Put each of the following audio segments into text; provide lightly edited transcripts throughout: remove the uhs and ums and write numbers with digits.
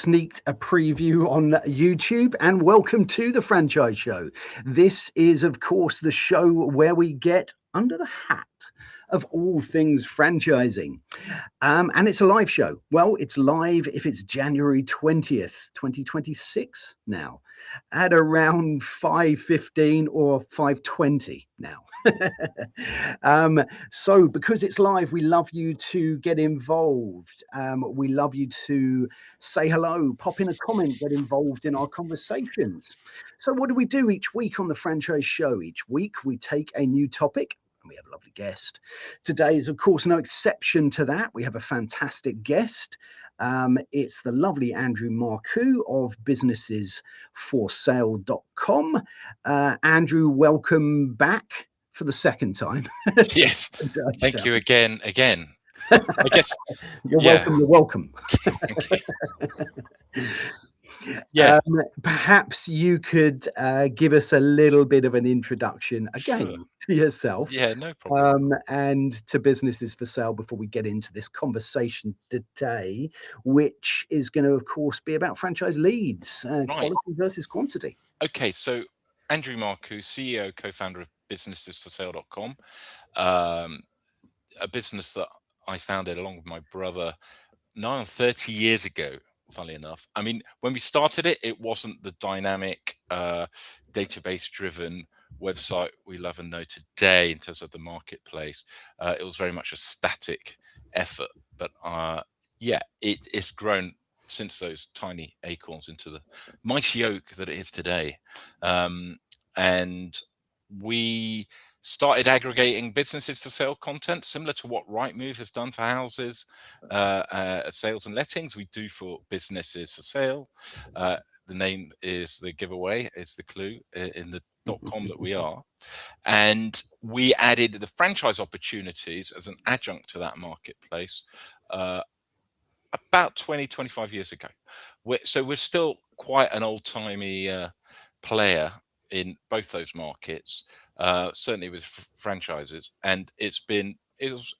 sneaked a preview on YouTube, and welcome to the Franchise Show. This is, of course, the show where we get under the hat of all things franchising. And it's a live show. Well, it's live if it's January 20th, 2026 now, at around 5:15 or 5:20 now. So because it's live, we love you to get involved. We love you to say hello, pop in a comment, get involved in our conversations. So what do we do each week on the Franchise Show? Each week we take a new topic and we have a lovely guest. Today is, of course, no exception to that. We have a fantastic guest. It's the lovely Andrew Markou of businessesforsale.com. Andrew, welcome back for the second time. Yes, thank you again. I guess you're welcome. You're welcome. Yeah. Perhaps you could give us a little bit of an introduction again to yourself. Yeah, no problem. And to Businesses for Sale before we get into this conversation today, which is going to, of course, be about franchise leads, quality versus quantity. Okay, so Andrew Markou, CEO, co-founder of businessesforsale.com, a business that I founded along with my brother now 30 years ago. Funnily enough, I mean, when we started it, it wasn't the dynamic, database-driven website we love and know today in terms of the marketplace. It was very much a static effort, but it's grown since those tiny acorns into the mighty oak that it is today. And we started aggregating businesses for sale content, similar to what Rightmove has done for houses, sales and lettings. We do for businesses for sale. The name is the giveaway, it's the clue in the .com that we are. And we added the franchise opportunities as an adjunct to that marketplace about 25 years ago. So we're still quite an old-timey player in both those markets. Certainly with franchises, and it was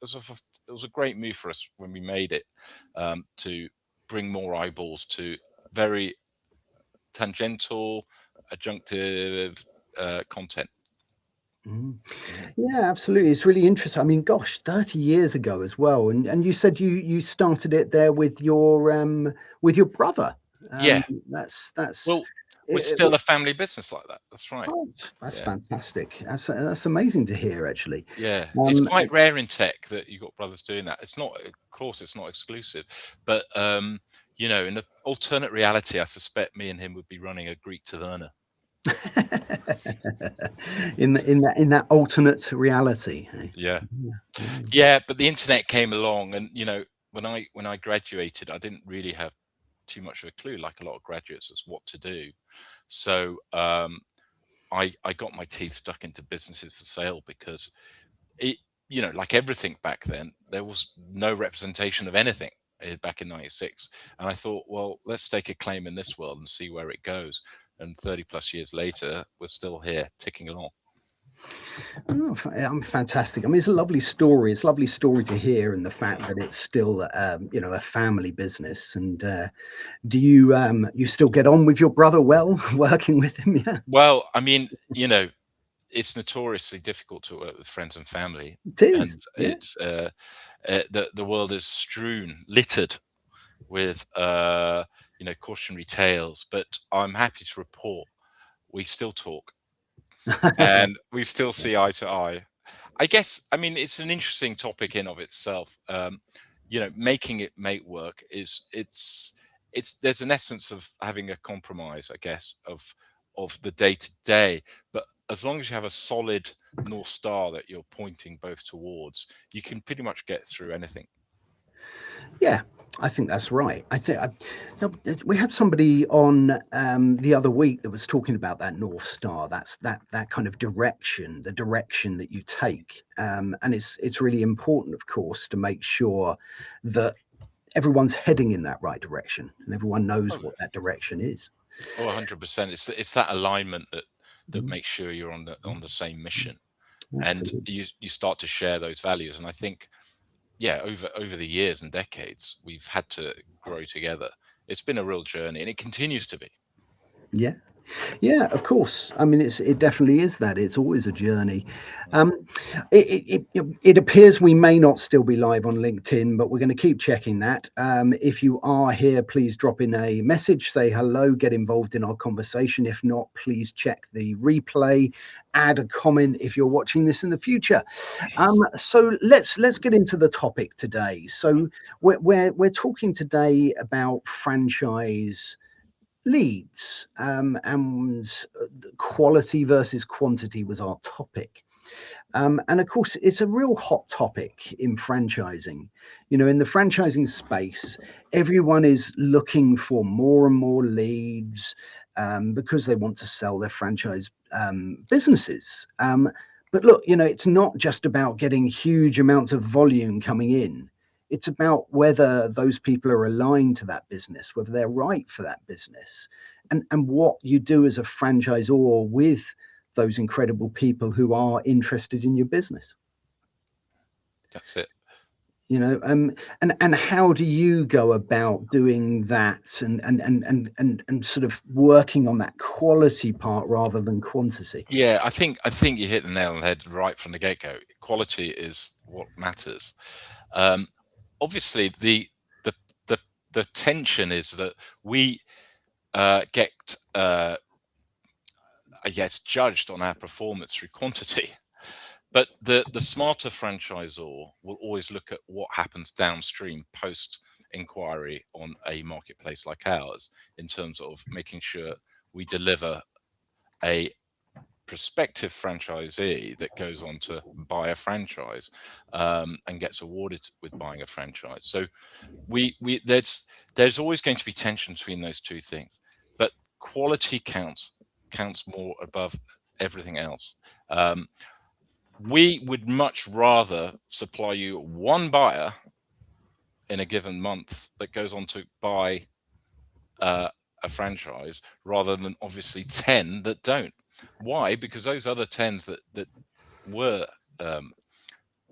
a great move for us when we made it, to bring more eyeballs to very tangential, adjunctive content. Yeah, absolutely. It's really interesting. I mean, gosh, 30 years ago as well, and you said you started it there with your brother. Yeah, that's well, we're still a family business like that. That's right. Oh, that's fantastic. That's amazing to hear, actually. Yeah, it's quite rare in tech that you've got brothers doing that. It's not, of course, it's not exclusive, but you know, in an alternate reality, I suspect me and him would be running a Greek taverna. in that alternate reality. Yeah, but the internet came along, and you know, when I graduated, I didn't really have too much of a clue, like a lot of graduates, as what to do. So I got my teeth stuck into businesses for sale because it, you know, like everything back then, there was no representation of anything back in '96. And I thought, well, let's stake a claim in this world and see where it goes. And 30 plus years later, we're still here ticking along. Oh, fantastic. I mean, it's a lovely story. It's a lovely story to hear, and the fact that it's still, you know, a family business. And do you still get on with your brother well, working with him? Yeah. Well, I mean, you know, it's notoriously difficult to work with friends and family. It is. And it's the world is littered with you know, cautionary tales. But I'm happy to report we still talk. And we still see eye to eye. I guess, I mean, it's an interesting topic in of itself. You know, making it work is there's an essence of having a compromise, I guess, of the day to day. But as long as you have a solid North Star that you're pointing both towards, you can pretty much get through anything. Yeah, I think that's right. I think we had somebody on the other week that was talking about that North Star. That's that kind of direction, the direction that you take, and it's really important, of course, to make sure that everyone's heading in that right direction and everyone knows what that direction is. Oh, 100%. It's that alignment that makes sure you're on the same mission. Absolutely. And you start to share those values. And I think, yeah, over the years and decades, we've had to grow together. it's been a real journey, and it continues to be. Yeah. Yeah, of course. I mean, it definitely is that. It's always a journey. Um, it appears we may not still be live on LinkedIn, but we're going to keep checking that. If you are here, please drop in a message, say hello, get involved in our conversation. If not, please check the replay, add a comment if you're watching this in the future. So let's get into the topic today. So we're talking today about franchise leads, and quality versus quantity was our topic. And of course, it's a real hot topic in franchising. You know, in the franchising space, everyone is looking for more and more leads, because they want to sell their franchise businesses. But look, you know, it's not just about getting huge amounts of volume coming in. It's about whether those people are aligned to that business, whether they're right for that business, and what you do as a franchisor with those incredible people who are interested in your business. That's it. You know, and how do you go about doing that, and sort of working on that quality part rather than quantity? Yeah, I think you hit the nail on the head right from the get-go. Quality is what matters. Obviously, the the the tension is that we get I guess judged on our performance through quantity. But the smarter franchisor will always look at what happens downstream post inquiry on a marketplace like ours, in terms of making sure we deliver a prospective franchisee that goes on to buy a franchise, and gets awarded with buying a franchise. So we there's always going to be tension between those two things, but quality counts more above everything else. We would much rather supply you one buyer in a given month that goes on to buy a franchise, rather than obviously 10 that don't. Why? Because those other 10s that were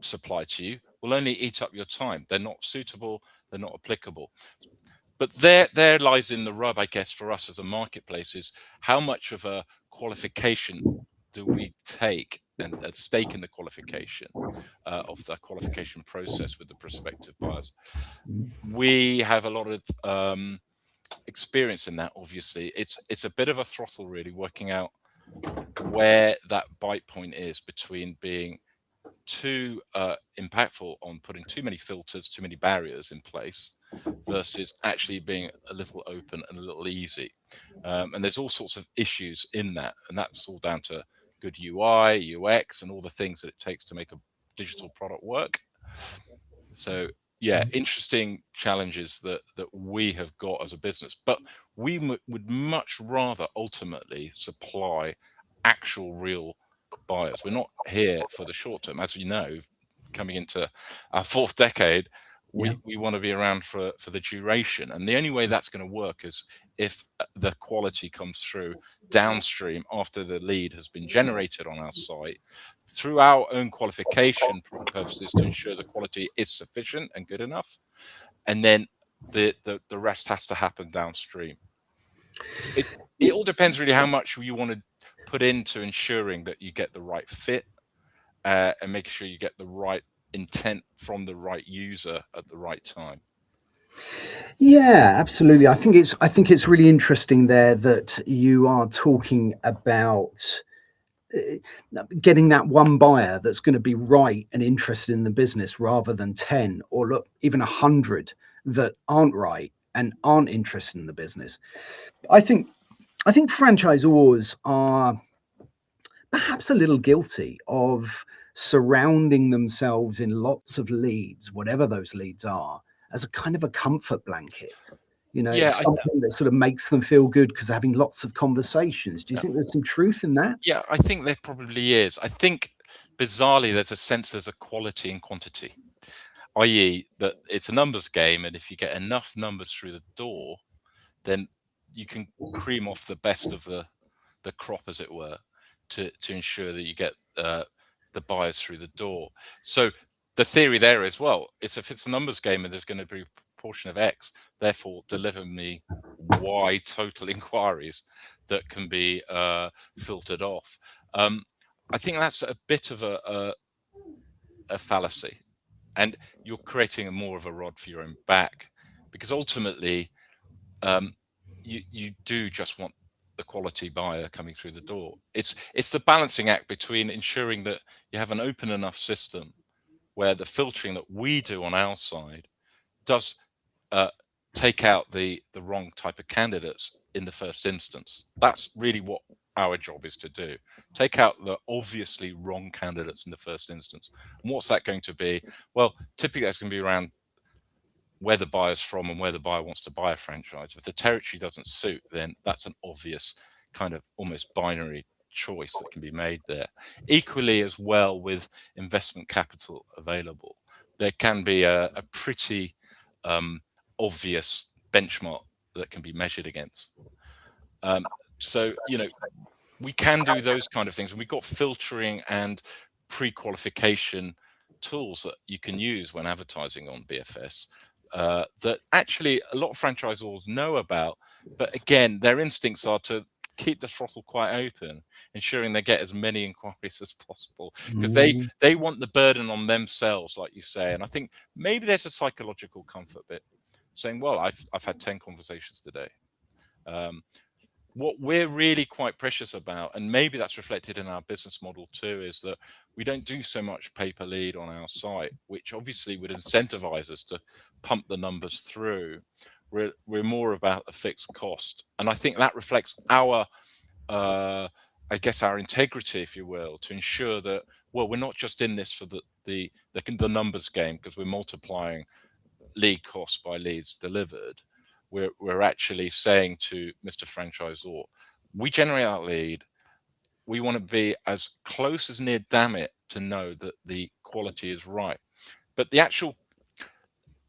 supplied to you will only eat up your time. They're not suitable, they're not applicable. But there lies in the rub, I guess, for us as a marketplace, is how much of a qualification do we take, and a stake in the qualification of the qualification process with the prospective buyers. We have a lot of experience in that. Obviously, it's a bit of a throttle, really, working out where that bite point is between being too impactful on putting too many filters, too many barriers in place, versus actually being a little open and a little easy. And there's all sorts of issues in that, and that's all down to good UI, UX, and all the things that it takes to make a digital product work. So yeah, interesting challenges that we have got as a business, but we would much rather ultimately supply actual real buyers. We're not here for the short term, as you know. Coming into our fourth decade, Yeah. we want to be around for the duration, and the only way that's going to work is if the quality comes through downstream after the lead has been generated on our site, through our own qualification purposes, to ensure the quality is sufficient and good enough, and then the rest has to happen downstream. It all depends really how much you want to put into ensuring that you get the right fit, and making sure you get the right intent from the right user at the right time. Yeah, absolutely. I think it's really interesting there that you are talking about getting that one buyer that's going to be right and interested in the business, rather than 10, or look, even 100 that aren't right and aren't interested in the business. I think franchisors are perhaps a little guilty of surrounding themselves in lots of leads, whatever those leads are, as a kind of a comfort blanket. You know, Yeah, it's something that sort of makes them feel good because they're having lots of conversations. Do you think there's some truth in that? yeah, I think there probably is. I think bizarrely there's a quality and quantity, i.e., that it's a numbers game, and if you get enough numbers through the door, then you can cream off the best of the crop, as it were, to ensure that you get the buyers through the door. So the theory there is, well, if it's a numbers game and there's going to be a proportion of X, therefore deliver me Y total inquiries that can be filtered off. I think that's a bit of a fallacy, and you're creating more of a rod for your own back, because ultimately you do just want the quality buyer coming through the door. It's the balancing act between ensuring that you have an open enough system where the filtering that we do on our side does take out the wrong type of candidates in the first instance. That's really what our job is to do. Take out the obviously wrong candidates in the first instance. And what's that going to be? Well, typically that's going to be around where the buyer's from and where the buyer wants to buy a franchise. If the territory doesn't suit, then that's an obvious kind of almost binary choice that can be made there. Equally as well, with investment capital available, there can be a pretty obvious benchmark that can be measured against. So, we can do those kind of things, and we've got filtering and pre-qualification tools that you can use when advertising on BFS that actually a lot of franchisors know about, but again, their instincts are to keep the throttle quite open, ensuring they get as many inquiries as possible, because they want the burden on themselves, like you say. And I think maybe there's a psychological comfort bit, saying, well, I've had 10 conversations today. What we're really quite precious about, and maybe that's reflected in our business model too, is that we don't do so much pay-per lead on our site, which obviously would incentivize us to pump the numbers through. We're more about a fixed cost, and I think that reflects our I guess our integrity, if you will, to ensure that, well, we're not just in this for the numbers game, because we're multiplying lead costs by leads delivered. We're actually saying to Mr. Franchisor, we generate that lead. We want to be as close as near damn it to know that the quality is right. But the actual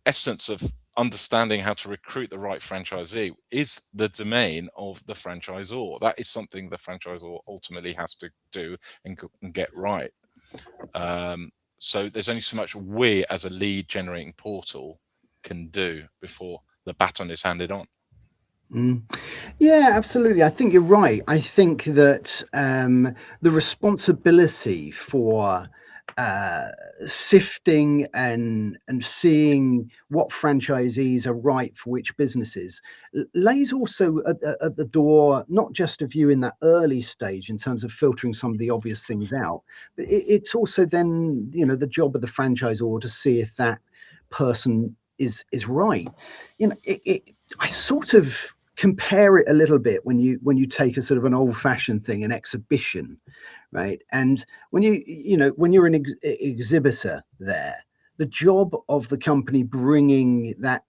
essence of understanding how to recruit the right franchisee is the domain of the franchisor. That is something the franchisor ultimately has to do and get right. So there's only so much we as a lead generating portal can do before the baton is handed on. Yeah, absolutely. I think you're right. I think that the responsibility for sifting and seeing what franchisees are right for which businesses lays also at the door, not just of you in that early stage in terms of filtering some of the obvious things out, but it's also then, the job of the franchisor to see if that person is right. I sort of compare it a little bit when you take a sort of an old-fashioned thing, an exhibition, right? And when you're an exhibitor there, the job of the company bringing that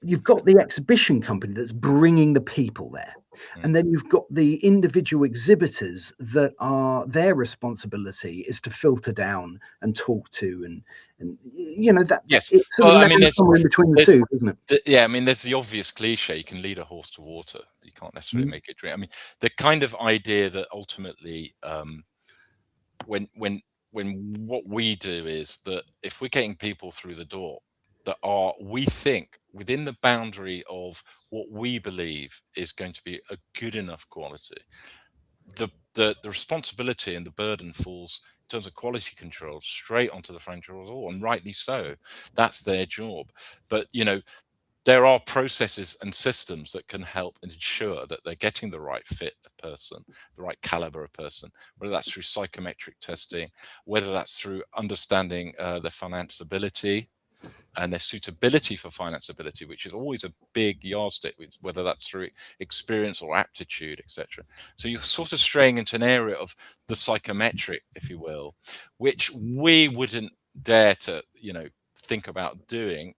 you've got the exhibition company that's bringing the people there, and then you've got the individual exhibitors that are their responsibility is to filter down and talk to, and that yes, it's well, I mean, somewhere in between the two, isn't it? Yeah, I mean, there's the obvious cliche: you can lead a horse to water, you can't necessarily make it drink. I mean, the kind of idea that ultimately, when what we do is that if we're getting people through the door that are, we think, within the boundary of what we believe is going to be a good enough quality, the responsibility and the burden falls in terms of quality control straight onto the franchisor, and rightly so. That's their job. But there are processes and systems that can help ensure that they're getting the right fit of person, the right caliber of person, whether that's through psychometric testing, whether that's through understanding their financeability and their suitability for financeability, which is always a big yardstick, whether that's through experience or aptitude, etc. So you're sort of straying into an area of the psychometric, if you will, which we wouldn't dare to, think about doing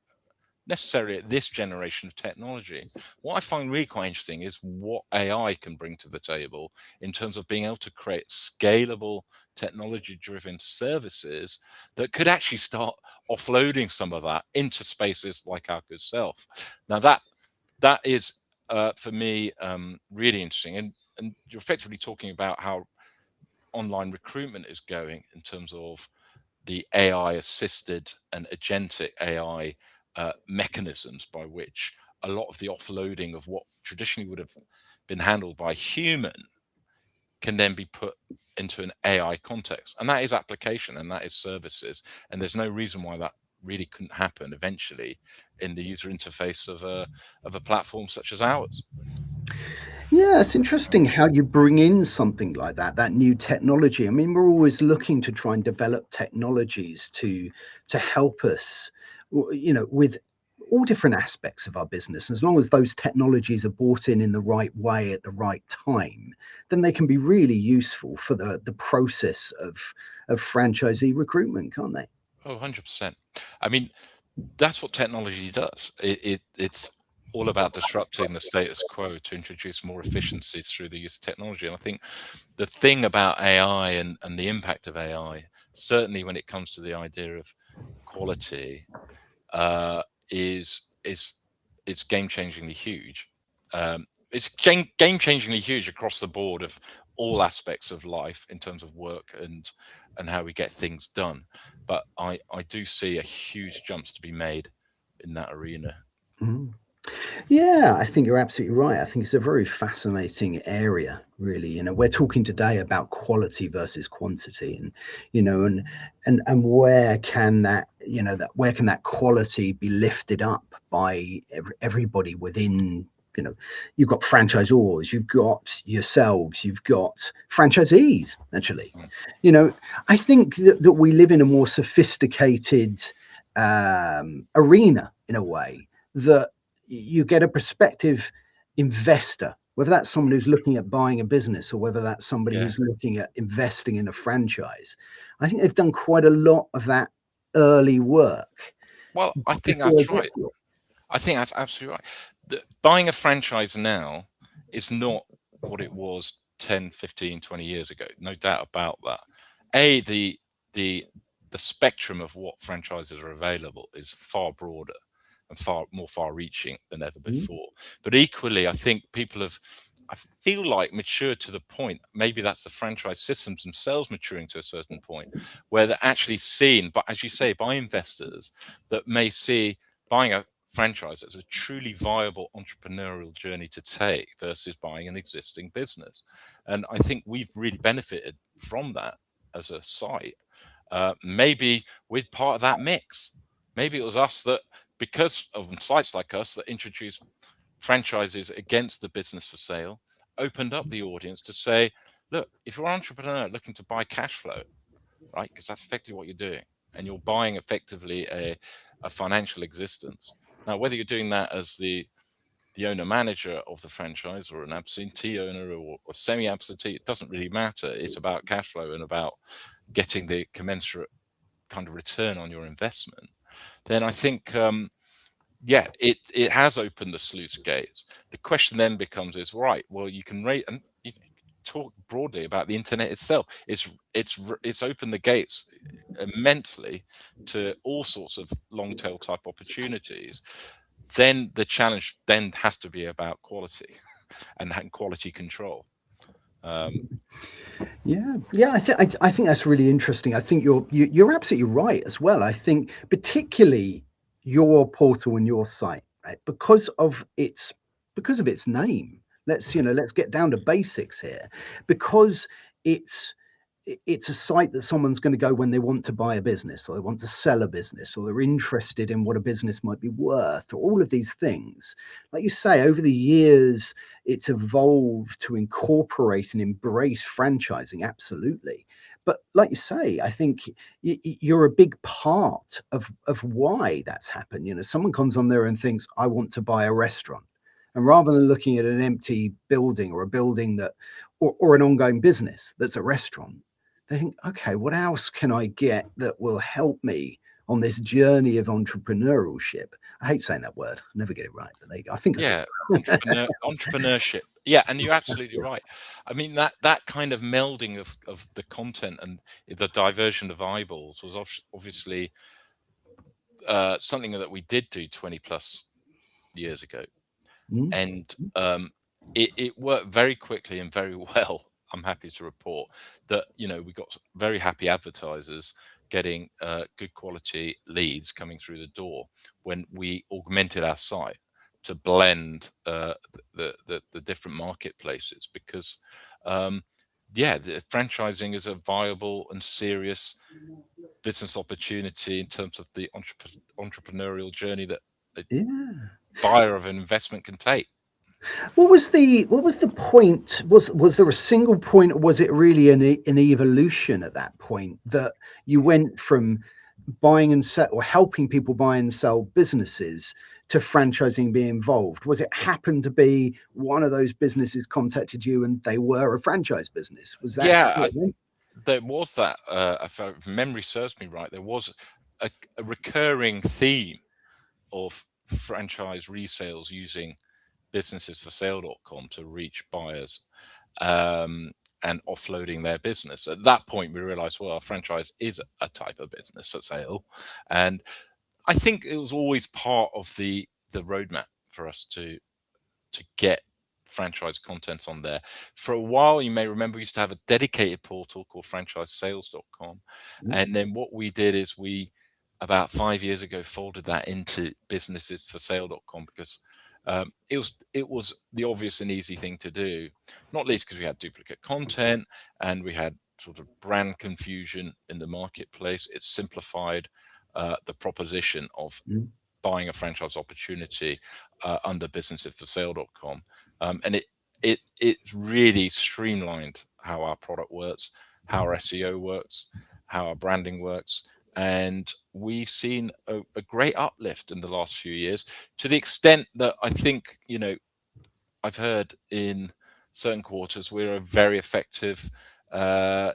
necessarily at this generation of technology. What I find really quite interesting is what AI can bring to the table in terms of being able to create scalable, technology-driven services that could actually start offloading some of that into spaces like our good self. Now that is for me really interesting, and you're effectively talking about how online recruitment is going in terms of the AI assisted and agentic AI mechanisms by which a lot of the offloading of what traditionally would have been handled by human can then be put into an AI context. And that is application and that is services. And there's no reason why that really couldn't happen eventually in the user interface of a platform such as ours. Yeah, it's interesting how you bring in something like that new technology. I mean, we're always looking to try and develop technologies to help us, with all different aspects of our business. As long as those technologies are brought in the right way at the right time, then they can be really useful for the process of franchisee recruitment, can't they? Oh, 100%. I mean, that's what technology does. It's all about disrupting the status quo to introduce more efficiencies through the use of technology. And I think the thing about AI and the impact of AI, certainly when it comes to the idea of quality, uh, is it's game-changingly huge. It's game-changingly huge across the board of all aspects of life in terms of work and how we get things done. But I do see a huge jumps to be made in that arena. Mhm. Yeah, I think you're absolutely right. I think it's a very fascinating area, really. We're talking today about quality versus quantity, and where can where can that quality be lifted up by everybody within. You've got franchisors, you've got yourselves, you've got franchisees. Actually, Mm. I think that we live in a more sophisticated arena in a way that you get a prospective investor, whether that's someone who's looking at buying a business or whether that's somebody Yeah. who's looking at investing in a franchise. I think they've done quite a lot of that early work Well, I think before they that's get right. to it. I think that's absolutely right. Buying a franchise now is not what it was 10, 15, 20 years ago. No doubt about that. A, the the spectrum of what franchises are available is far broader and far more far reaching than ever Mm, before. But equally, I think people have I feel like matured to the point, maybe that's the franchise systems themselves maturing to a certain point, where they're actually seen, but as you say, by investors that may see buying a franchise as a truly viable entrepreneurial journey to take versus buying an existing business. And I think we've really benefited from that as a site. Maybe with part of that mix. Maybe it was us that, because of sites like us that introduced franchises against the business for sale, opened up the audience to say, look, if you're an entrepreneur looking to buy cash flow, right, because that's effectively what you're doing, and you're buying effectively a financial existence. Now, whether you're doing that as the owner manager of the franchise or an absentee owner or semi-absentee, it doesn't really matter. It's about cash flow and about getting the commensurate kind of return on your investment. Then I think yeah, it has opened the sluice gates. The question then becomes is, right, well, you can rate and you talk broadly about the internet itself. It's opened the gates immensely to all sorts of long tail type opportunities. Then the challenge then has to be about quality and quality control. Um, yeah. I think that's really interesting. I think you're absolutely right as well. I think particularly your portal and your site, right, because of its name. Let's get down to basics here, because it's it's a site that someone's going to go when they want to buy a business or they want to sell a business or they're interested in what a business might be worth, or all of these things. Like you say, over the years, it's evolved to incorporate and embrace franchising, absolutely. But like you say, I think you're a big part of why that's happened. Someone comes on there and thinks, I want to buy a restaurant. And rather than looking at an empty building or a building that, or an ongoing business that's a restaurant, they think, okay, what else can I get that will help me on this journey of entrepreneurship? I hate saying that word. I never get it right, but I think I do. yeah, entrepreneurship. Yeah, and you're absolutely right. I mean that kind of melding of the content and the diversion of eyeballs was obviously something that we did do 20 plus years ago, Mm, and it worked very quickly and very well. I'm happy to report that, we got very happy advertisers getting good quality leads coming through the door when we augmented our site to blend the different marketplaces, because the franchising is a viable and serious business opportunity in terms of the entrepreneurial journey that a Yeah. buyer of an investment can take. What was the point? Was there a single point, or was it really an evolution at that point that you went from buying and sell, or helping people buy and sell businesses, to franchising being involved? Was it happened to be one of those businesses contacted you and they were a franchise business? Was that Yeah, there was that, if memory serves me right, there was a recurring theme of franchise resales using businessesforsale.com to reach buyers, and offloading their business. At that point, we realized, well, our franchise is a type of business for sale. And I think it was always part of the roadmap for us to get franchise content on there. For a while, you may remember, we used to have a dedicated portal called franchisesales.com. And then what we did is about 5 years ago, folded that into businessesforsale.com, because it was the obvious and easy thing to do, not least because we had duplicate content and we had sort of brand confusion in the marketplace. It simplified the proposition of buying a franchise opportunity under businessesforsale.com, and it's really streamlined how our product works, how our SEO works, how our branding works. And we've seen a great uplift in the last few years, to the extent that I think, I've heard in certain quarters we're a very effective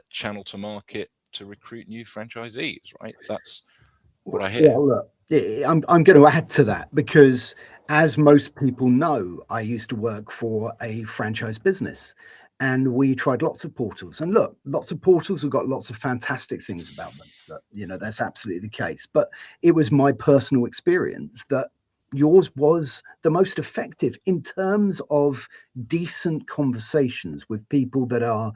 channel to market to recruit new franchisees, right? That's what I hear. Well, look, I'm going to add to that, because as most people know, I used to work for a franchise business, and we tried lots of portals. And look, lots of portals have got lots of fantastic things about them. That's absolutely the case. But it was my personal experience that yours was the most effective in terms of decent conversations with people that are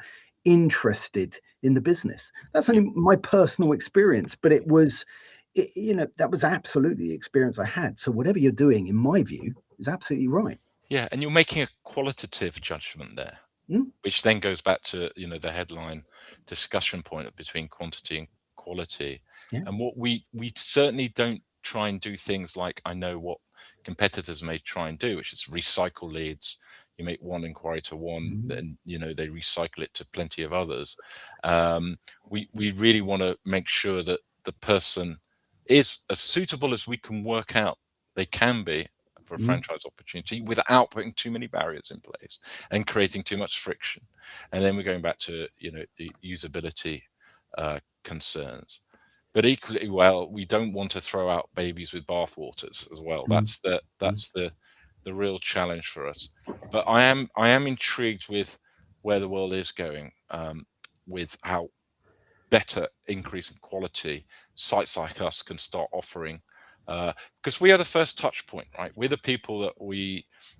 interested in the business. That's only my personal experience, but that was absolutely the experience I had. So whatever you're doing, in my view, is absolutely right. Yeah, and you're making a qualitative judgment there, which then goes back to the headline discussion point between quantity and quality. Yeah. And what we certainly don't try and do things like, I know what competitors may try and do, which is recycle leads. You make one inquiry to one, then they recycle it to plenty of others. We really want to make sure that the person is as suitable as we can work out they can be for a franchise opportunity, without putting too many barriers in place and creating too much friction. And then we're going back to the usability concerns. But equally well, we don't want to throw out babies with bathwaters as well. That's the real challenge for us. But I am intrigued with where the world is going, with how better increase in quality sites like us can start offering, because we are the first touch point, right? We're the people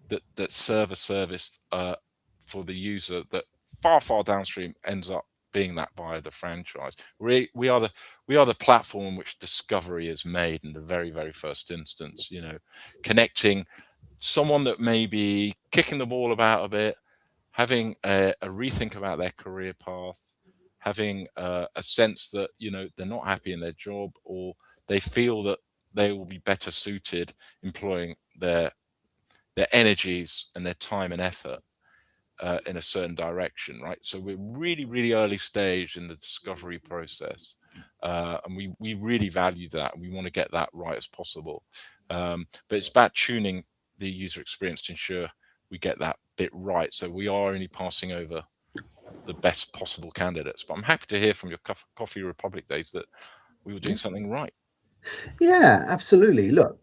that serve a service for the user that far downstream ends up being that buyer, the franchise. We are the platform in which discovery is made in the very first instance. Connecting someone that may be kicking the ball about a bit, having a rethink about their career path, having a sense that they're not happy in their job, or they feel that they will be better suited employing their energies and their time and effort in a certain direction, right? So we're really early stage in the discovery process, and we really value that, and we want to get that right as possible. But it's about tuning the user experience to ensure we get that bit right, so we are only passing over the best possible candidates. But I'm happy to hear from your Coffee Republic days that we were doing something right. Yeah, absolutely. Look,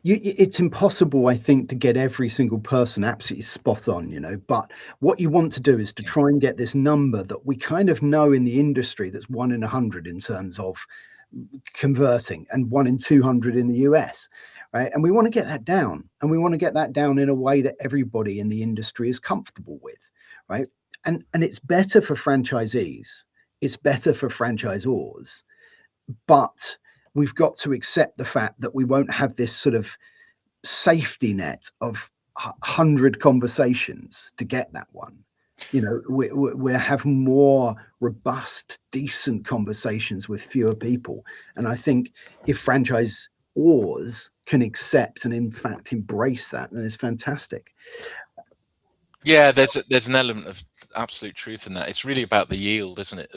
it's impossible, I think, to get every single person absolutely spot on, but what you want to do is to try and get this number that we kind of know in the industry, that's 1 in 100 in terms of converting, and 1 in 200 in the US, right? And we want to get that down, and we want to get that down in a way that everybody in the industry is comfortable with, right? and it's better for franchisees, it's better for franchisors, but we've got to accept the fact that we won't have this sort of safety net of 100 conversations to get that one. You know, we have more robust, decent conversations with fewer people. And I think if franchisors can accept and in fact embrace that, then it's fantastic. Yeah, there's an element of absolute truth in that. It's really about the yield, isn't it,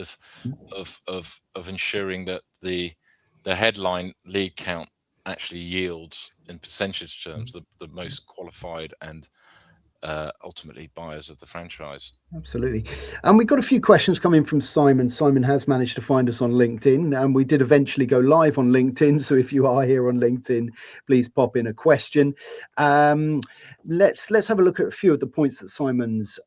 of ensuring that the headline lead count actually yields in percentage terms the most qualified and ultimately buyers of the franchise. Absolutely. And we've got a few questions coming from Simon. Simon has managed to find us on LinkedIn, and we did eventually go live on LinkedIn. So if you are here on LinkedIn, please pop in a question. Let's have a look at a few of the points that Simon's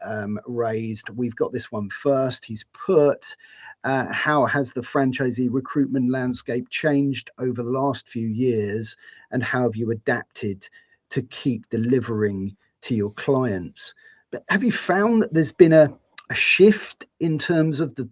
raised. We've got this one first. He's put, how has the franchisee recruitment landscape changed over the last few years, and how have you adapted to keep delivering to your clients? But have you found that there's been a shift in terms of the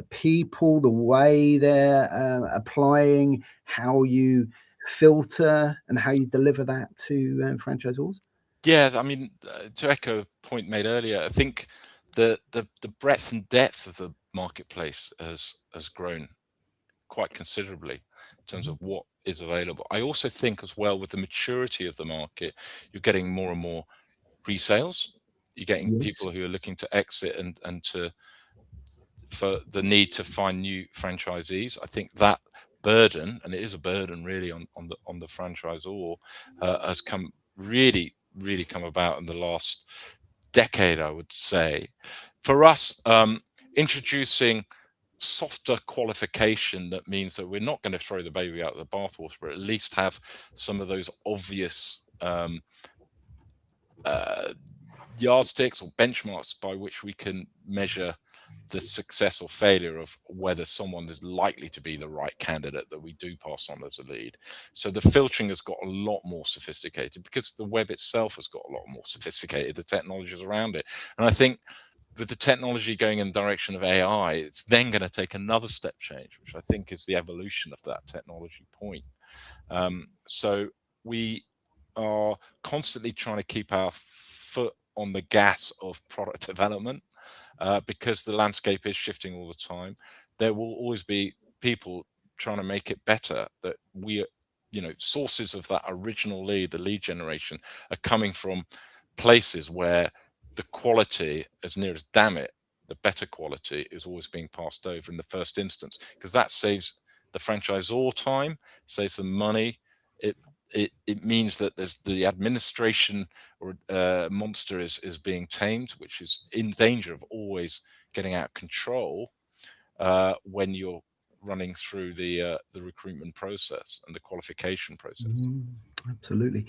people, the way they're applying, how you filter and how you deliver that to franchisors? Yeah, I mean, to echo a point made earlier, I think the breadth and depth of the marketplace has grown quite considerably in terms of what is available. I also think as well, with the maturity of the market, you're getting more and more resales. You're getting Yes. people who are looking to exit and for the need to find new franchisees. I think that burden, and it is a burden really on the franchisor, has really come about in the last decade, I would say. For us, introducing softer qualification, that means that we're not going to throw the baby out of the bathwater, but at least have some of those obvious yardsticks or benchmarks by which we can measure the success or failure of whether someone is likely to be the right candidate that we do pass on as a lead. So the filtering has got a lot more sophisticated because the web itself has got a lot more sophisticated, the technologies around it. And I think with the technology going in the direction of AI, it's then going to take another step change, which I think is the evolution of that technology point. So we are constantly trying to keep our foot on the gas of product development because the landscape is shifting all the time. There will always be people trying to make it better. That we, sources of that original lead, the lead generation, are coming from places where the quality, as near as damn it, the better quality is always being passed over in the first instance, because that saves the franchisor time, saves them money. It means that there's the administration or monster is being tamed, which is in danger of always getting out of control when you're running through the recruitment process and the qualification process. Absolutely.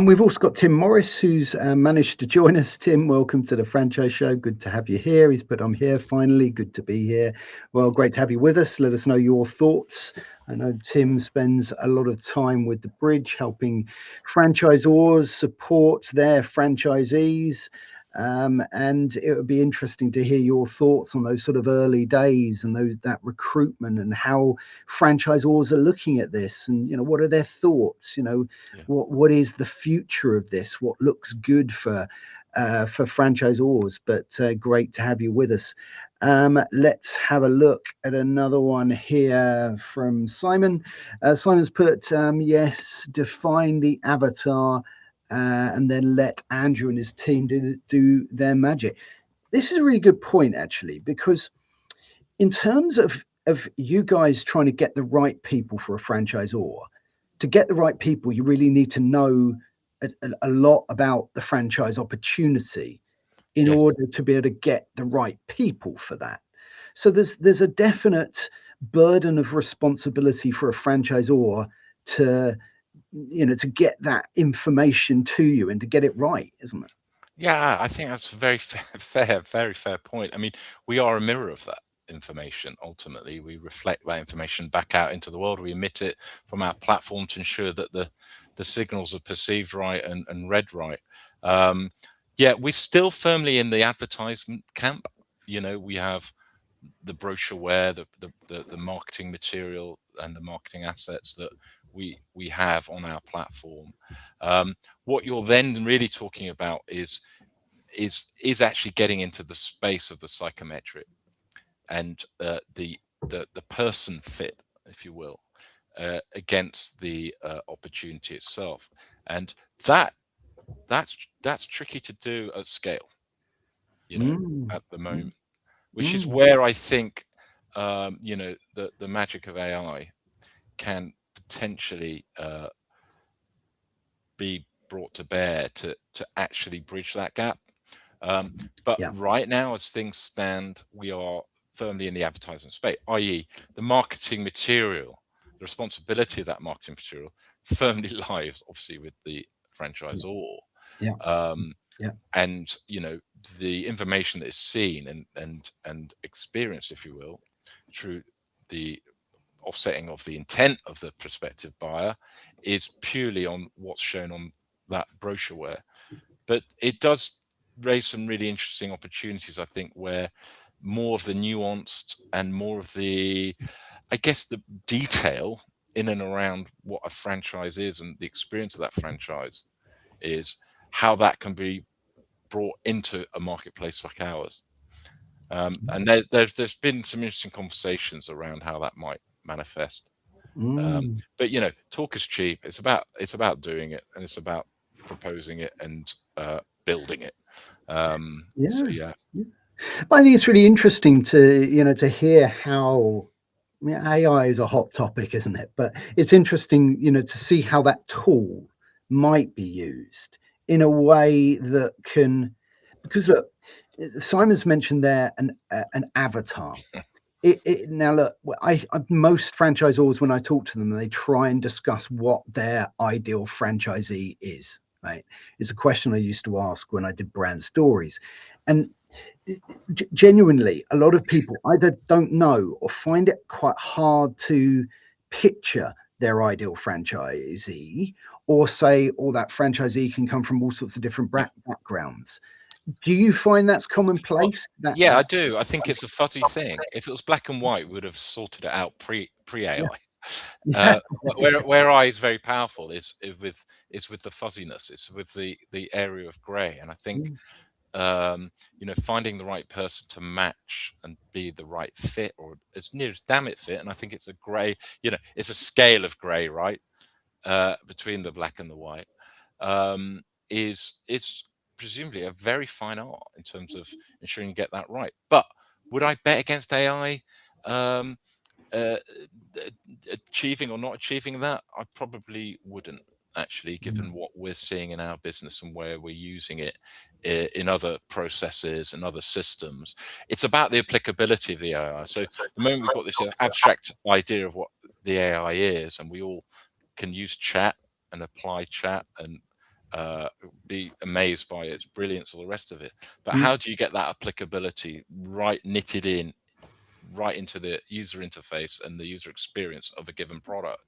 We've also got Tim Morris, who's managed to join us. Tim, welcome to the Franchise Show. Good to have you here. He's put, I'm here finally. Good to be here. Well, great to have you with us. Let us know your thoughts. I know Tim spends a lot of time with the Bridge, helping franchisors support their franchisees. And it would be interesting to hear your thoughts on those sort of early days and that recruitment and how franchisors are looking at this, and what are their thoughts? What is the future of this? What looks good for franchisors? But great to have you with us. Let's have a look at another one here from Simon. Simon's put, yes, define the avatar and then let Andrew and his team do their magic. This is a really good point, actually, because in terms of you guys trying to get the right people for a franchisor, to get the right people, you really need to know a lot about the franchise opportunity in Yes. order to be able to get the right people for that. So there's a definite burden of responsibility for a franchisor to get that information to you and to get it right, isn't it? Yeah, I think that's a very very fair point. I mean, we are a mirror of that information. Ultimately, we reflect that information back out into the world. We emit it from our platform to ensure that the signals are perceived right and read right. Yeah, we're still firmly in the advertisement camp. you know, we have the brochureware, the marketing material and the marketing assets that we have on our platform. What you're then really talking about is actually getting into the space of the psychometric and the person fit, if you will, against the opportunity itself, and that's tricky to do at scale, you know, Mm, at the mm, moment, which is mm. where I think you know, the magic of AI can potentially be brought to bear to actually bridge that gap. But Yeah. right now, as things stand, we are firmly in the advertising space, i.e., the marketing material, the responsibility of that marketing material firmly lies, obviously, with the Yeah. franchisor. Yeah. Um, Yeah. and you know, the information that is seen and experienced, if you will, through the offsetting of the intent of the prospective buyer is purely on what's shown on that brochureware. But it does raise some really interesting opportunities, I think, where more of the nuanced and more of the, I guess, the detail in and around what a franchise is and the experience of that franchise is, how that can be brought into a marketplace like ours. And there's been some interesting conversations around how that might manifest. Mm. But you know, talk is cheap. It's about doing it, and it's about proposing it and building it. So Yeah. yeah. Yeah. I think it's really interesting to hear how, I mean, AI is a hot topic, isn't it? But it's interesting, to see how that tool might be used in a way that can, because look, Simon's mentioned there an avatar. Now look, most franchisors, when I talk to them, they try and discuss what their ideal franchisee is. Right? It's a question I used to ask when I did brand stories, and genuinely, a lot of people either don't know or find it quite hard to picture their ideal franchisee, or say, "Oh, that franchisee can come from all sorts of different backgrounds." Do you find that's Well, commonplace? That yeah, I that do. I think it's a fuzzy thing. If it was black and white, we would have sorted it out pre yeah, AI. yeah, Where I is very powerful is with the fuzziness. It's with the area of grey, and I think mm, you know, finding the right person to match and be the right fit, or as near as damn it fit. And I think it's a grey, you know, it's a scale of grey, right, between the black and the white. Is presumably a very fine art in terms of ensuring you get that right. But would I bet against AI um, uh, achieving or not achieving that? I probably wouldn't, actually, mm, given what we're seeing in our business and where we're using it in other processes and other systems. It's about the applicability of the AI. So the moment we've got this abstract idea of what the AI is, and we all can use chat and apply chat and be amazed by its brilliance, all the rest of it. But mm, how do you get that applicability right knitted in, right into the user interface and the user experience of a given product?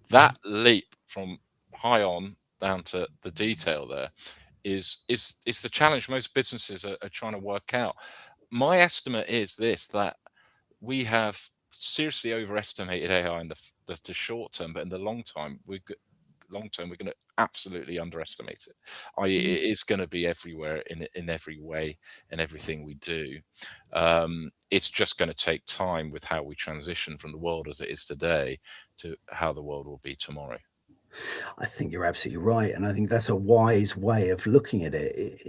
That leap from high on down to the detail there is the challenge most businesses are trying to work out. My estimate is this, that we have seriously overestimated AI in the short term, but in the long term, we're going to absolutely underestimate it. mm. It is going to be everywhere in every way and everything we do. It's just going to take time with how we transition from the world as it is today to how the world will be tomorrow. I think you're absolutely right, and I think that's a wise way of looking at it.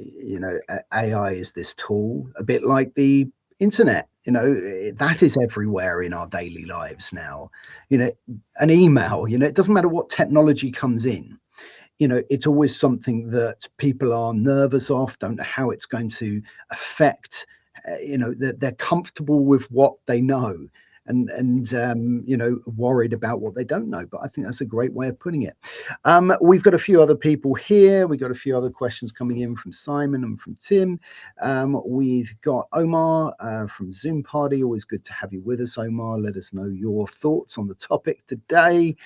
AI is this tool, a bit like the internet. That is everywhere in our daily lives now. You know, an email. It doesn't matter what technology comes in. It's always something that people are nervous of, don't know how it's going to affect. They're comfortable with what they know, you know, worried about what they don't know. But I think that's a great way of putting it. We've got a few other people here. We've got a few other questions coming in from Simon and from Tim. We've got Omar from Zoom Party. Always good to have you with us, Omar. Let us know your thoughts on the topic today.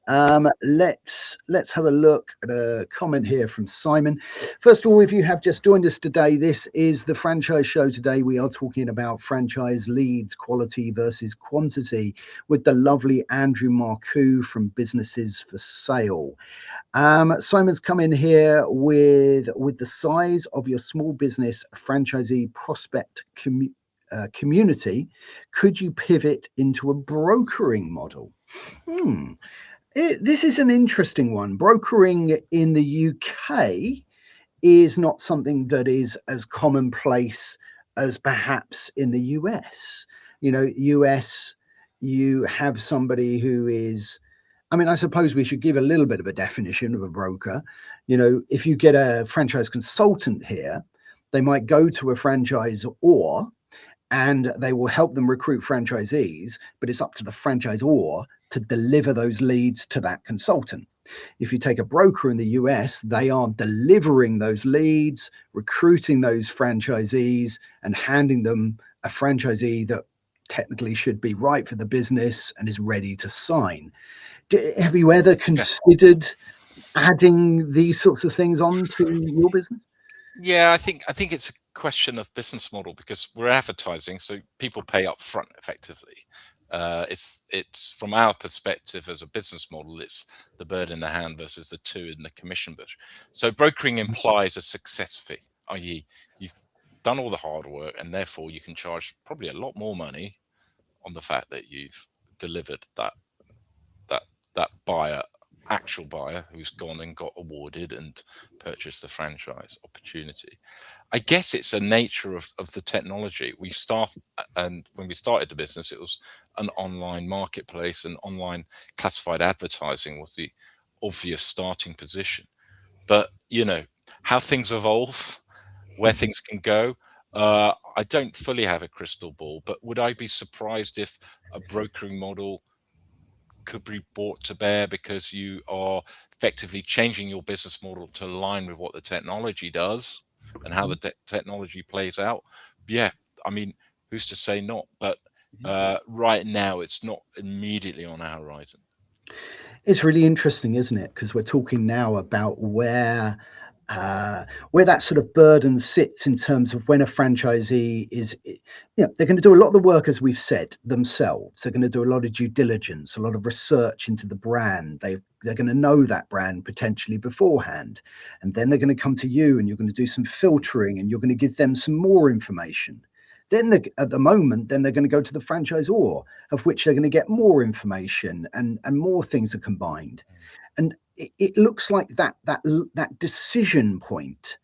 Let's have a look at a comment here from Simon. First of all, if you have just joined us today, this is the Franchise Show. Today we are talking about franchise leads, quality versus quantity, with the lovely Andrew Markou from Businesses for Sale. Simon's come in here with the size of your small business franchisee prospect community. Could you pivot into a brokering model? This is an interesting one. Brokering in the UK is not something that is as commonplace as perhaps in the US. You know, US, you have somebody who is, I mean, I suppose we should give a little bit of a definition of a broker. You know, if you get a franchise consultant here, they might go to a franchisor and they will help them recruit franchisees, but it's up to the franchisor to deliver those leads to that consultant. If you take a broker in the US, they are delivering those leads, recruiting those franchisees, and handing them a franchisee that technically should be right for the business and is ready to sign. Have you ever considered adding these sorts of things onto your business? Yeah, I think it's a question of business model, because we're advertising, so people pay up front effectively. It's from our perspective as a business model, it's the bird in the hand versus the two in the commission bush. So brokering implies a success fee, i.e. you've done all the hard work and therefore you can charge probably a lot more money on the fact that you've delivered that buyer, actual buyer who's gone and got awarded and purchased the franchise opportunity. I guess it's a nature of the technology. And when we started the business, it was an online marketplace, and online classified advertising was the obvious starting position. But you know how things evolve, where things can go. I don't fully have a crystal ball, but would I be surprised if a brokering model could be brought to bear, because you are effectively changing your business model to align with what the technology does and how the technology plays out? Yeah, I mean, who's to say not? But right now, it's not immediately on our horizon. It's really interesting, isn't it? Because we're talking now about where that sort of burden sits in terms of when a franchisee is, you know, they're going to do a lot of the work, as we've said, themselves. They're going to do a lot of due diligence, a lot of research into the brand. They're going to know that brand potentially beforehand. And then they're going to come to you and you're going to do some filtering and you're going to give them some more information. Then at the moment, then they're going to go to the franchisor, of which they're going to get more information, and more things are combined. And it looks like that decision point,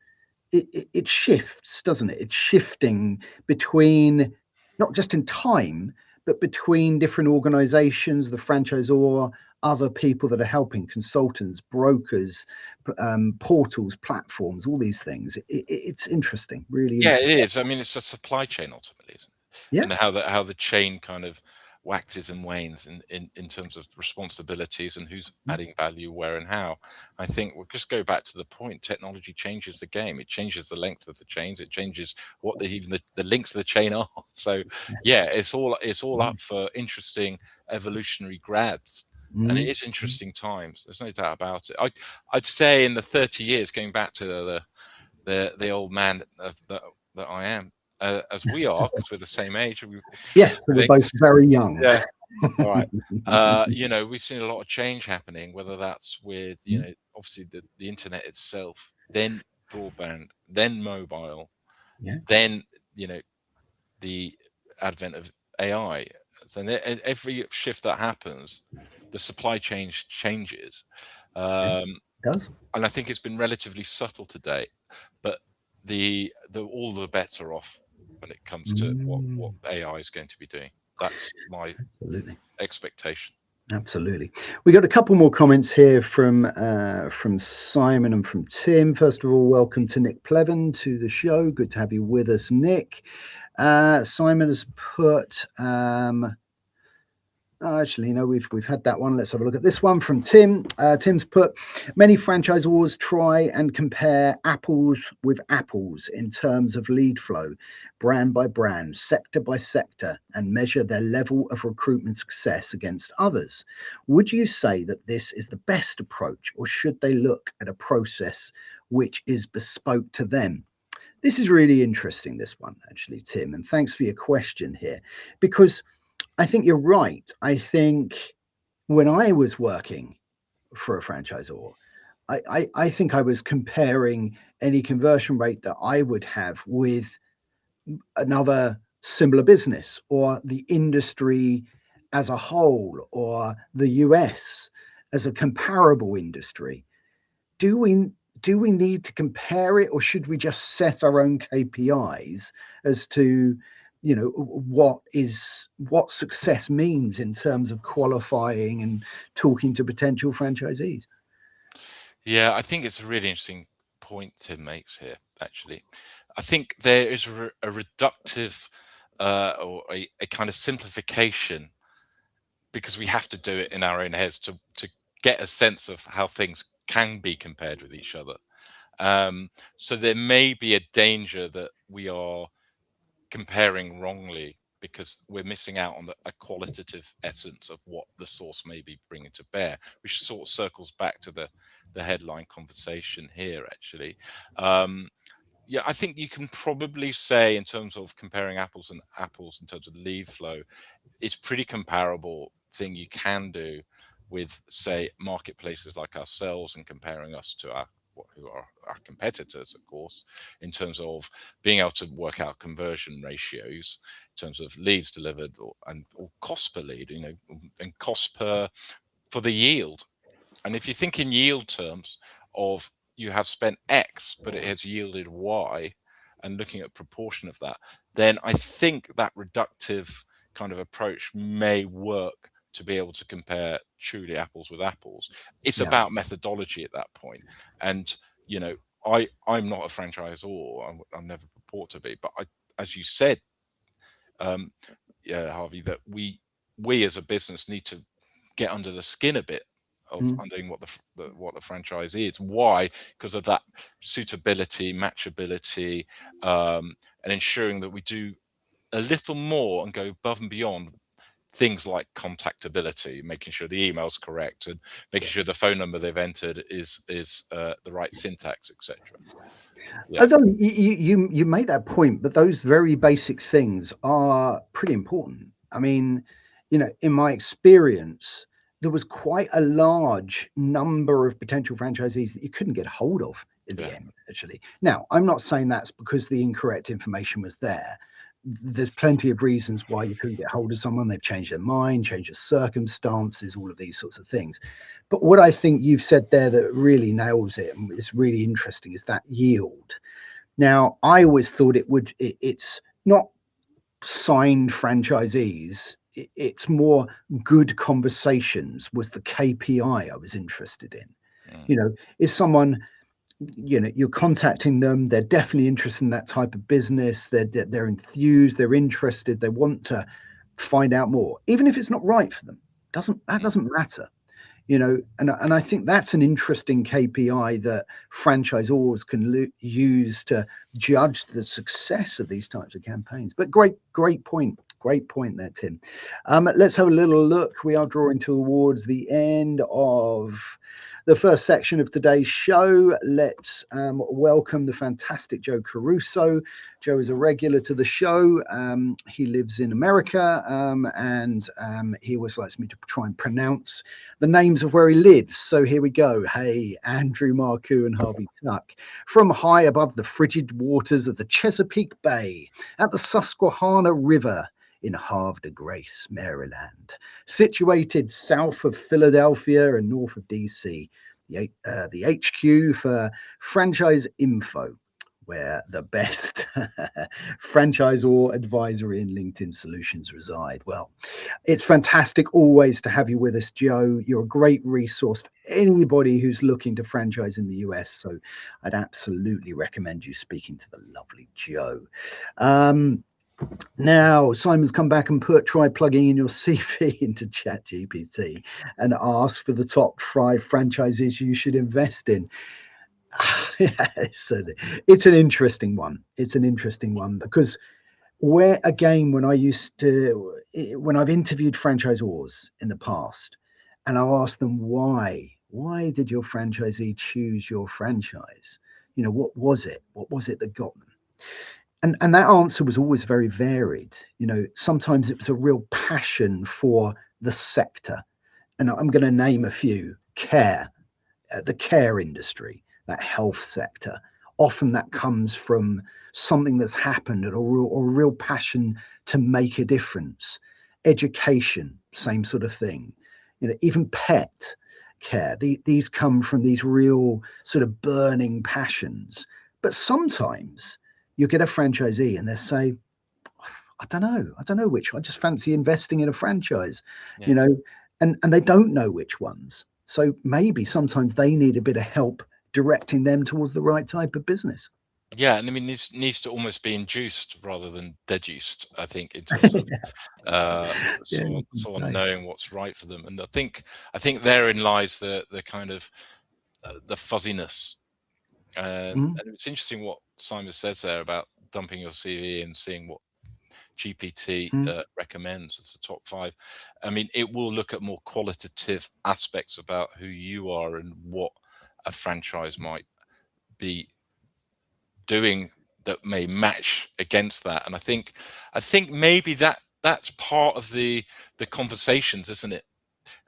it shifts, doesn't it? It's shifting between, not just in time, but between different organizations, the franchisor, other people that are helping, consultants, brokers, portals, platforms, all these things. It's interesting, really interesting. Yeah, it is. I mean, it's a supply chain ultimately, isn't it? Yeah. And how the chain kind of waxes and wanes in terms of responsibilities and who's adding value where and how. I think we'll just go back to the point. Technology changes the game. It changes the length of the chains. It changes what even the links of the chain are. So yeah, it's all up for interesting evolutionary grabs. And it is interesting times. There's no doubt about it. I'd say in the 30 years, going back to the old man that I am, as we are, because we're the same age. Yes, we're both very young. Yeah. All right. You know, we've seen a lot of change happening, whether that's with, you know, obviously the internet itself, then broadband, then mobile, then, you know, the advent of AI. So every shift that happens, the supply chain changes. It does. And I think it's been relatively subtle to date, but all the bets are off when it comes to what AI is going to be doing. That's my expectation. Absolutely. We got a couple more comments here from Simon and from Tim. First of all, welcome to Nick Pleven to the show. Good to have you with us, Nick. Simon has put Actually, no, we've had that one. Let's have a look at this one from Tim. Tim's put, many franchisors try and compare apples with apples in terms of lead flow, brand by brand, sector by sector, and measure their level of recruitment success against others. Would you say that this is the best approach, or should they look at a process which is bespoke to them? This is really interesting, this one, actually, Tim, and thanks for your question here, because I think you're right. I think when I was working for a franchisor, I think I was comparing any conversion rate that I would have with another similar business or the industry as a whole or the US as a comparable industry. Do we need to compare it, or should we just set our own KPIs as to what success means in terms of qualifying and talking to potential franchisees? Yeah, I think it's a really interesting point Tim makes here, actually. I think there is a reductive or a kind of simplification, because we have to do it in our own heads to get a sense of how things can be compared with each other. So there may be a danger that we are comparing wrongly because we're missing out on a qualitative essence of what the source may be bringing to bear, which sort of circles back to the headline conversation here, actually. Yeah, I think you can probably say, in terms of comparing apples and apples in terms of lead flow, it's pretty comparable thing you can do with, say, marketplaces like ourselves, and comparing us to who are our competitors, of course, in terms of being able to work out conversion ratios in terms of leads delivered or cost per lead, and cost per for the yield. And if you think in yield terms of you have spent X, but it has yielded Y, and looking at proportion of that, then I think that reductive kind of approach may work to be able to compare truly apples with apples. It's Yeah. about methodology at that point. And, I'm not a franchisor. I'm never purport to be, but as you said, yeah, Harvey, that we as a business need to get under the skin a bit of Mm. understanding what the franchise is. Why? Because of that suitability, matchability, and ensuring that we do a little more and go above and beyond things like contactability, making sure the email's correct, and making sure the phone number they've entered is the right syntax, etc. Yeah, Although you make that point, but those very basic things are pretty important. I mean, in my experience, there was quite a large number of potential franchisees that you couldn't get hold of in the yeah, end, actually. Now, I'm not saying that's because the incorrect information was there. There's plenty of reasons why you couldn't get hold of someone. They've changed their mind, changed their circumstances, all of these sorts of things. But what I think you've said there that really nails it and is really interesting is that yield. Now, I always thought it's not signed franchisees. It's more good conversations was the KPI I was interested in. Is someone, you're contacting them, they're definitely interested in that type of business, they're enthused, they're interested, they want to find out more, even if it's not right for them. Doesn't matter. And I think that's an interesting KPI that franchisors can use to judge the success of these types of campaigns. But great point there, Tim. Let's have a little look. We are drawing towards the end of the first section of today's show. Let's welcome the fantastic Joe Caruso. Joe is a regular to the show. He lives in America, and he always likes me to try and pronounce the names of where he lives. So here we go. Hey, Andrew, Markou, and Harvey Tuck, from high above the frigid waters of the Chesapeake Bay at the Susquehanna River in Havre de Grace, Maryland, situated south of Philadelphia and north of DC, the HQ for Franchise Info, where the best franchisor advisory and LinkedIn solutions reside. Well, it's fantastic always to have you with us, Joe. You're a great resource for anybody who's looking to franchise in the US. So I'd absolutely recommend you speaking to the lovely Joe. Now, Simon's come back and try plugging in your CV into ChatGPT and ask for the top 5 franchises you should invest in. Yeah, it's an interesting one. It's an interesting one because when I've interviewed franchisors in the past, and I'll ask them why did your franchisee choose your franchise? What was it? What was it that got them? And that answer was always very varied. Sometimes it was a real passion for the sector. And I'm going to name a few: the care industry, that health sector. Often that comes from something that's happened or a real passion to make a difference. Education, same sort of thing. Even pet care. These come from these real sort of burning passions. But sometimes you get a franchisee and they say, I don't know which. I just fancy investing in a franchise, Yeah. and they don't know which ones. So maybe sometimes they need a bit of help directing them towards the right type of business. Yeah, and I mean, this needs to almost be induced rather than deduced, I think, in terms of Yeah, someone knowing what's right for them. And I think therein lies the kind of the fuzziness. And it's interesting what Simon says there about dumping your CV and seeing what GPT recommends as the top 5. I mean, it will look at more qualitative aspects about who you are and what a franchise might be doing that may match against that. And I think maybe that's part of the conversations, isn't it?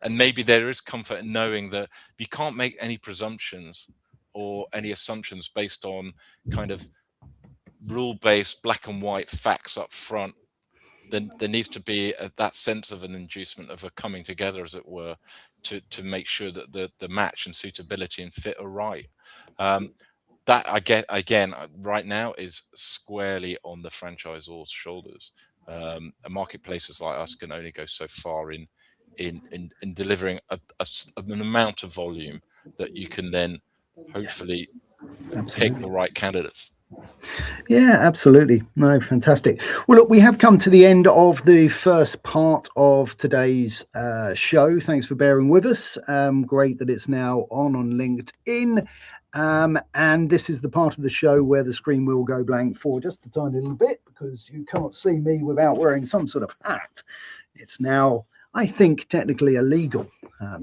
And maybe there is comfort in knowing that you can't make any presumptions or any assumptions based on kind of rule-based black and white facts up front. Then there needs to be that sense of an inducement of a coming together, as it were, to make sure that the match and suitability and fit are right. That I get again right now is squarely on the franchisor's shoulders. And marketplaces like us can only go so far in delivering an amount of volume that you can then hopefully pick the right candidates. Yeah, absolutely. No, fantastic. Well, look, we have come to the end of the first part of today's show. Thanks for bearing with us. Great that it's now on LinkedIn. And this is the part of the show where the screen will go blank for just a tiny little bit because you can't see me without wearing some sort of hat. It's now, I think, technically illegal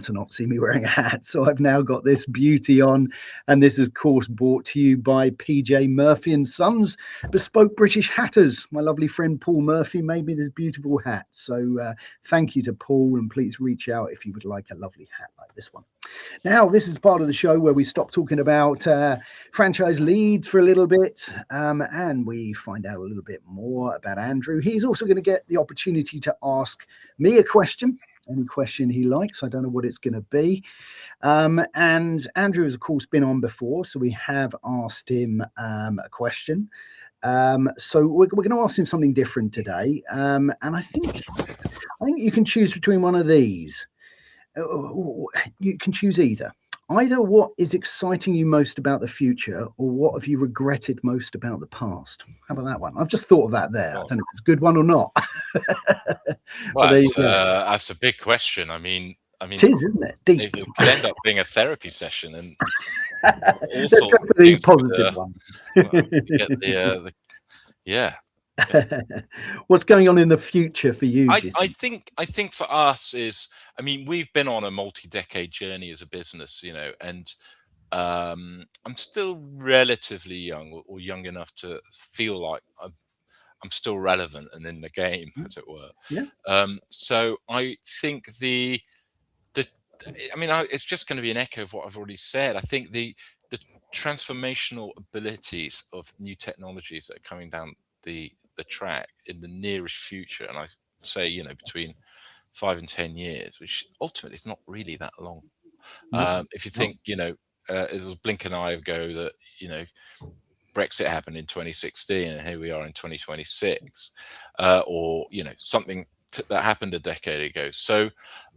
to not see me wearing a hat. So I've now got this beauty on. And this is, of course, brought to you by PJ Murphy and Sons, Bespoke British Hatters. My lovely friend Paul Murphy made me this beautiful hat. So thank you to Paul, and please reach out if you would like a lovely hat like this one. Now, this is part of the show where we stop talking about franchise leads for a little bit and we find out a little bit more about Andrew. He's also going to get the opportunity to ask me a question, any question he likes. I don't know what it's going to be. And Andrew has, of course, been on before, so we have asked him a question. So we're going to ask him something different today. And I think you can choose between one of these. You can choose either what is exciting you most about the future, or what have you regretted most about the past? How about that one? I've just thought of that there. I don't know if it's a good one or not. Well, that's a big question. I mean, it is, isn't it? Deep. It could end up being a therapy session and all sorts of things. Positive one. Yeah. What's going on in the future for you? I think for us is, I mean, we've been on a multi-decade journey as a business, and I'm still relatively young or young enough to feel like I'm still relevant and in the game, as it were. Yeah. So I think it's just going to be an echo of what I've already said. I think the transformational abilities of new technologies that are coming down the track in the nearest future, and I say, between 5 and 10 years, which ultimately is not really that long. If you think, it was blink an eye ago that, Brexit happened in 2016 and here we are in 2026, or, something that happened a decade ago. So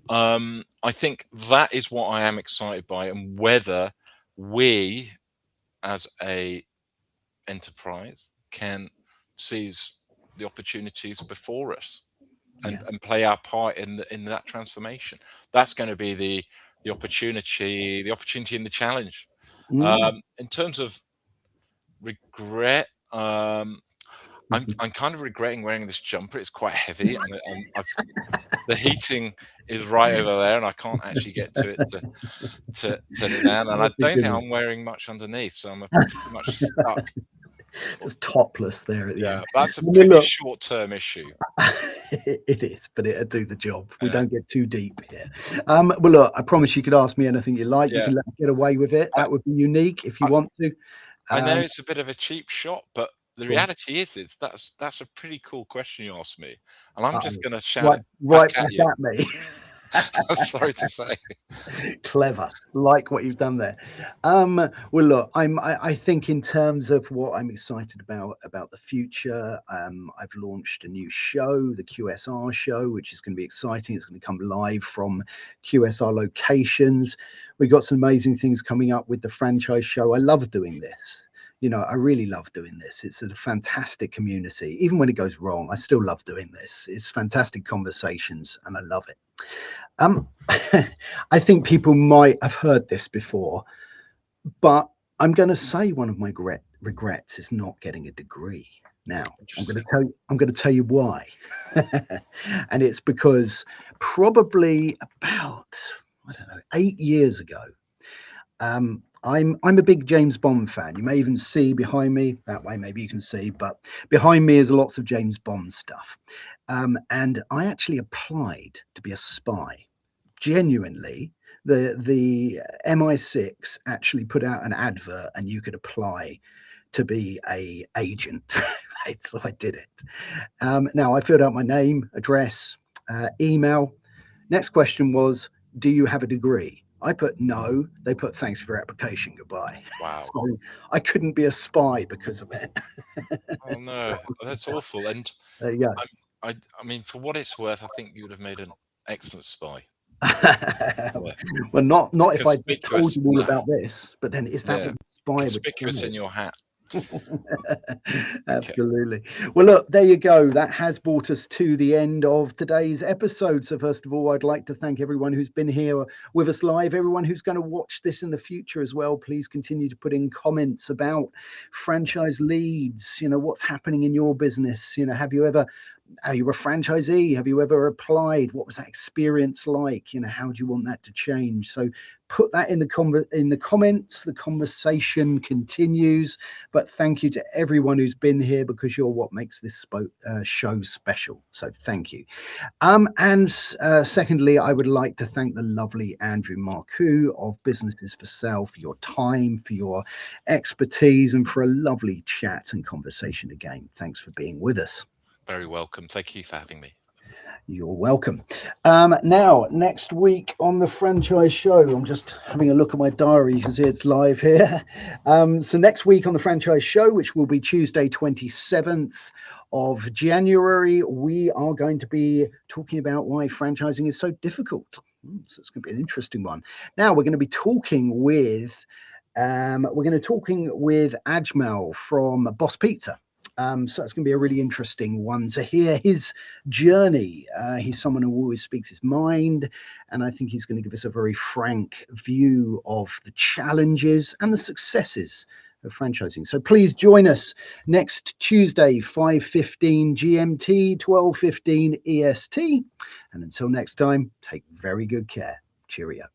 I think that is what I am excited by, and whether we as a enterprise can seize the opportunities before us and, Yeah. and play our part in that transformation. That's going to be the opportunity and the challenge. In terms of regret, I'm kind of regretting wearing this jumper. It's quite heavy, and the heating is right over there, and I can't actually get to it to now. And I don't think I'm wearing much underneath, so I'm pretty much stuck. Just topless there at the Yeah, end. that's a I mean, pretty look, short-term issue. it is, but it'll do the job. We Yeah. don't get too deep here. Well, look, I promise you could ask me anything you like. You Yeah. can let me get away with it. That would be unique if you want to. I know it's a bit of a cheap shot, but the Go on. reality is that's a pretty cool question you asked me, and I'm just going to shout Right, it back right at back you. at me. Sorry to say. Clever, like what you've done there. Well, look, I think in terms of what I'm excited about the future, I've launched a new show, the QSR show, which is going to be exciting. It's going to come live from QSR locations. We've got some amazing things coming up with the franchise show. I love doing this. You know, I really love doing this. It's a fantastic community. Even when it goes wrong, I still love doing this. It's fantastic conversations, and I love it. I think people might have heard this before, but I'm going to say one of my regrets is not getting a degree. Now, I'm going to tell you why. And it's because probably about, I don't know, 8 years ago, I'm a big James Bond fan. You may even see behind me, that way maybe you can see, but behind me is lots of James Bond stuff. And I actually applied to be a spy. Genuinely, the MI6 actually put out an advert, and you could apply to be a agent. Right? So I did it. Now I filled out my name, address, email. Next question was, do you have a degree? I put no. They put thanks for your application, goodbye. Wow. So I couldn't be a spy because of it. Oh no, that's awful. And There you go. I mean, for what it's worth, I think you would have made an excellent spy. Well, not if I told Conspicuous. you all about this, but then is that Yeah, what spy would conspicuous say? in your hat. Absolutely. Well, look, there you go. That has brought us to the end of today's episode. So first of all, I'd like to thank everyone who's been here with us live, everyone who's going to watch this in the future as well. Please continue to put in comments about franchise leads. You know, what's happening in your business. You know, are you a franchisee? Have you ever applied? What was that experience like? You know, how do you want that to change? So put that in the comments. The conversation continues. But thank you to everyone who's been here, because you're what makes this show special. So thank you. And secondly, I would like to thank the lovely Andrew Markou of Businesses for Sale for your time, for your expertise, and for a lovely chat and conversation again. Thanks for being with us. Very welcome. Thank you for having me. You're welcome. Now, next week on the franchise show, I'm just having a look at my diary. You can see it's live here. So next week on the franchise show, which will be Tuesday, 27th of January, we are going to be talking about why franchising is so difficult. So it's going to be an interesting one. Now, we're going to be talking with Ajmal from Boss Pizza. So it's going to be a really interesting one to hear his journey. He's someone who always speaks his mind, and I think he's going to give us a very frank view of the challenges and the successes of franchising. So please join us next Tuesday, 5:15 GMT, 12:15 EST. And until next time, take very good care. Cheerio.